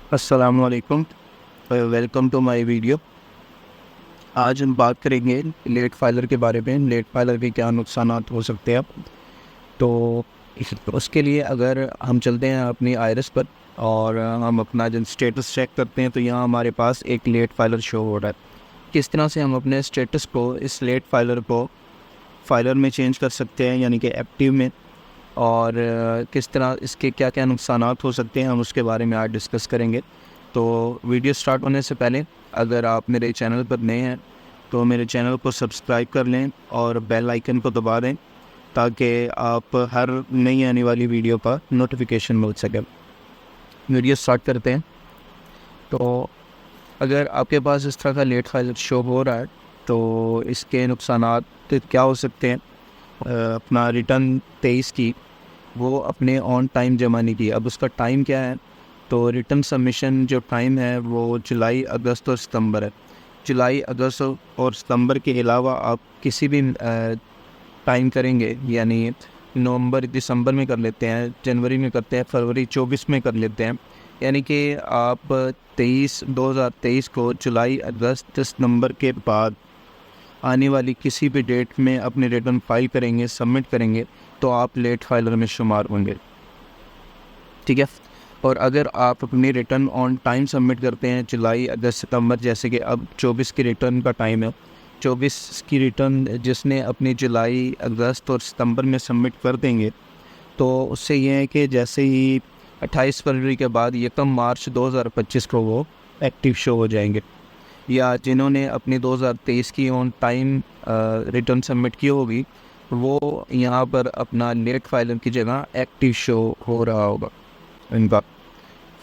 अस्सलामुअलैकुम। Welcome to my video. आज हम बात करेंगे लेट फाइलर के बारे में। लेट फाइलर के क्या नुकसानात हो सकते हैं। तो उसके लिए अगर हम चलते हैं अपनी आयरस पर और हम अपना जब स्टेटस चेक करते हैं तो यहाँ हमारे पास एक लेट फाइलर शो हो रहा है। किस तरह से हम अपने स्टेटस को इस लेट फाइलर को फाइलर में चेंज कर सकते हैं, यानी कि एक्टिव में, और किस तरह इसके क्या क्या नुकसानात हो सकते हैं, हम उसके बारे में आज डिस्कस करेंगे। तो वीडियो स्टार्ट होने से पहले अगर आप मेरे चैनल पर नए हैं तो मेरे चैनल को सब्सक्राइब कर लें और बेल आइकन को दबा दें ताकि आप हर नई आने वाली वीडियो का नोटिफिकेशन मिल सके। वीडियो स्टार्ट करते हैं। तो अगर आपके पास इस तरह का लेट फाइल शो हो रहा है तो इसके नुकसानात क्या हो सकते हैं। अपना रिटर्न 23 की वो अपने ऑन टाइम जमा नहीं की। अब उसका टाइम क्या है, तो रिटर्न सबमिशन जो टाइम है वो जुलाई, अगस्त और सितंबर है। जुलाई, अगस्त और सितंबर के अलावा आप किसी भी टाइम करेंगे, यानी नवंबर दिसंबर में कर लेते हैं, जनवरी में करते हैं, फरवरी 24 में कर लेते हैं, यानी कि आप 2023 को जुलाई, अगस्त, सितंबर के बाद आने वाली किसी भी डेट में अपने रिटर्न फाइल करेंगे, सबमिट करेंगे, तो आप लेट फाइलर में शुमार होंगे। ठीक है। और अगर आप अपनी रिटर्न ऑन टाइम सबमिट करते हैं जुलाई, अगस्त, सितंबर, जैसे कि अब 24 की रिटर्न का टाइम है, 24 की रिटर्न जिसने अपनी जुलाई, अगस्त और सितंबर में सबमिट कर देंगे तो उससे ये है कि जैसे ही 28 फरवरी के बाद 1 मार्च 2025 को वो एक्टिव शो हो जाएंगे। या जिन्होंने अपनी 2023 की ऑन टाइम रिटर्न सबमिट की होगी वो यहाँ पर अपना लेट फाइलर की जगह एक्टिव शो हो रहा होगा इनका।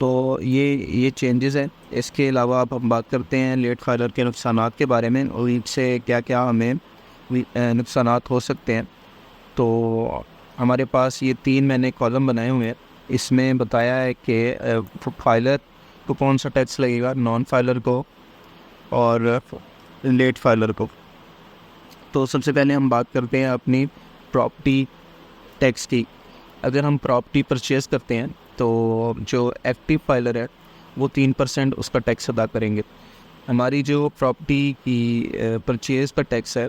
तो ये चेंजेस हैं। इसके अलावा अब हम बात करते हैं लेट फाइलर के नुकसानात के बारे में और इनसे क्या क्या हमें नुकसानात हो सकते हैं। तो हमारे पास ये 3 मैंने कॉलम बनाए हुए हैं। इसमें बताया है कि फाइलर को कौन सा टैक्स लगेगा, नॉन फाइलर को और लेट फाइलर को। तो सबसे पहले हम बात करते हैं अपनी प्रॉपर्टी टैक्स की। अगर हम प्रॉपर्टी परचेज़ करते हैं तो जो एक्टिव फाइलर है वो 3% उसका टैक्स अदा करेंगे। हमारी जो प्रॉपर्टी की परचेज़ का टैक्स है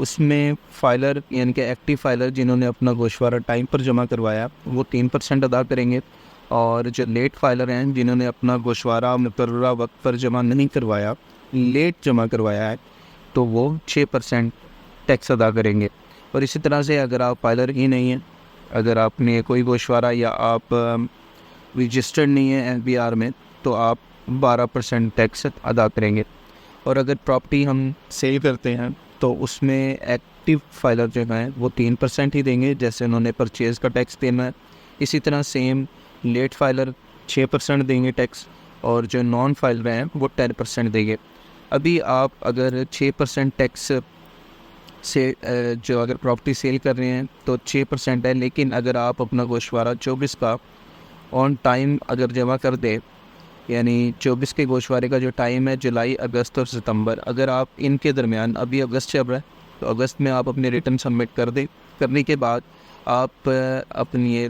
उसमें फाइलर यानी कि एक्टिव फाइलर जिन्होंने अपना गोशवारा टाइम पर जमा करवाया वो 3% अदा करेंगे, और जो लेट फाइलर हैं जिन्होंने अपना गोशवारा मुकर्ररा वक्त पर जमा नहीं करवाया, लेट जमा करवाया है, तो वो 6% टैक्स अदा करेंगे। और इसी तरह से अगर आप फाइलर ही नहीं हैं, अगर आपने कोई गोशवारा या आप रजिस्टर्ड नहीं है एनपीआर में, तो आप 12% टैक्स अदा करेंगे। और अगर प्रॉपर्टी हम सेल करते हैं तो उसमें एक्टिव फाइलर जो हैं वो 3% ही देंगे, जैसे उन्होंने परचेज़ का टैक्स देना है। इसी तरह सेम लेट फाइलर 6% देंगे टैक्स, और जो नॉन फाइलर हैं वो 10% देंगे। अभी आप अगर 6% टैक्स से जो अगर प्रॉपर्टी सेल कर रहे हैं तो 6% है, लेकिन अगर आप अपना गोशवारा 24 का ऑन टाइम अगर जमा कर दे, यानी 24 के गोशवारे का जो टाइम है जुलाई, अगस्त और सितंबर, अगर आप इनके दरमियान, अभी अगस्त चल रहा है तो अगस्त में आप अपने रिटर्न सबमिट कर दें, करने के बाद आप अपनी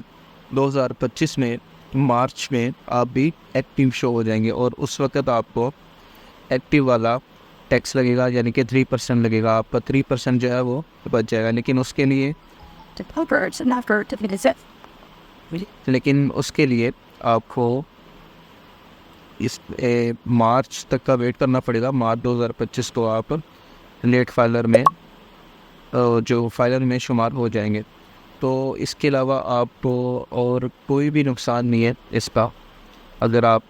2025 में मार्च में आप भी एक्टिव शो हो जाएंगे, और उस वक्त आपको एक्टिव वाला टैक्स लगेगा, यानी कि 3% लगेगा। आपका 3% जो है वो बच जाएगा। लेकिन उसके लिए आपको इस मार्च तक का वेट करना पड़ेगा। मार्च 2025 को आप लेट फाइलर में जो फाइलर में शुमार हो जाएंगे। तो इसके अलावा आपको और कोई भी नुकसान नहीं है इसका। अगर आप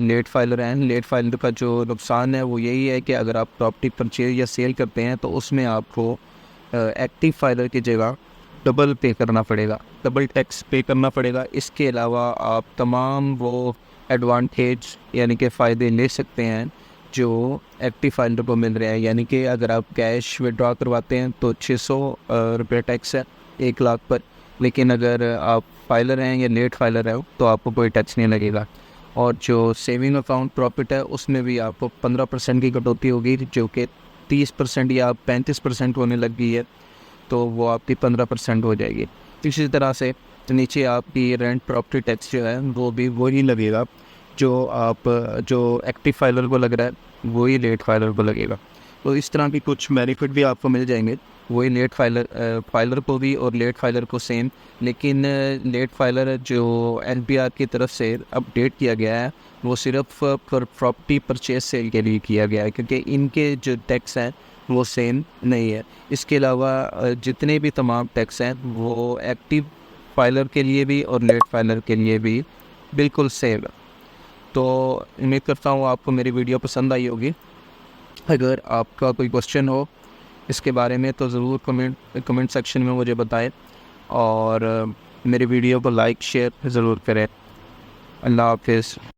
लेट फाइलर हैं, लेट फाइलर का जो नुकसान है वो यही है कि अगर आप प्रॉपर्टी परचेज या सेल करते हैं तो उसमें आपको एक्टिव फाइलर की जगह डबल पे करना पड़ेगा, डबल टैक्स पे करना पड़ेगा। इसके अलावा आप तमाम वो एडवांटेज यानी कि फ़ायदे ले सकते हैं जो एक्टिव फाइलर को मिल रहे हैं। यानी कि अगर आप कैश विड्रॉ करवाते हैं तो 600 रुपये टैक्स है 1 लाख पर, लेकिन अगर आप फाइलर हैं या लेट फाइलर है तो आपको कोई टैक्स नहीं लगेगा। और जो सेविंग अकाउंट प्रॉफिट है उसमें भी आपको 15% की कटौती होगी, जो कि 30% या 35% होने लग गई है, तो वो आपकी 15% हो जाएगी। इसी तरह से नीचे आपकी रेंट प्रॉपर्टी टैक्स जो है वो भी वही लगेगा जो एक्टिव फाइलर को लग रहा है वही लेट फाइलर को लगेगा। तो इस तरह की कुछ बेनिफिट भी आपको मिल जाएंगे, वही लेट फाइलर को भी और लेट फाइलर को सेम। लेकिन लेट फाइलर जो एनपीआर की तरफ से अपडेट किया गया है वो सिर्फ प्रॉपर्टी परचेज सेल के लिए किया गया है, क्योंकि इनके जो टैक्स हैं वो सेम नहीं है। इसके अलावा जितने भी तमाम टैक्स हैं वो एक्टिव फाइलर के लिए भी और लेट फाइलर के लिए भी बिल्कुल सेम है। तो उम्मीद करता हूँ आपको मेरी वीडियो पसंद आई होगी। अगर आपका कोई क्वेश्चन हो इसके बारे में तो ज़रूर कमेंट सेक्शन में मुझे बताएं, और मेरी वीडियो को लाइक शेयर ज़रूर करें। अल्लाह हाफिज़।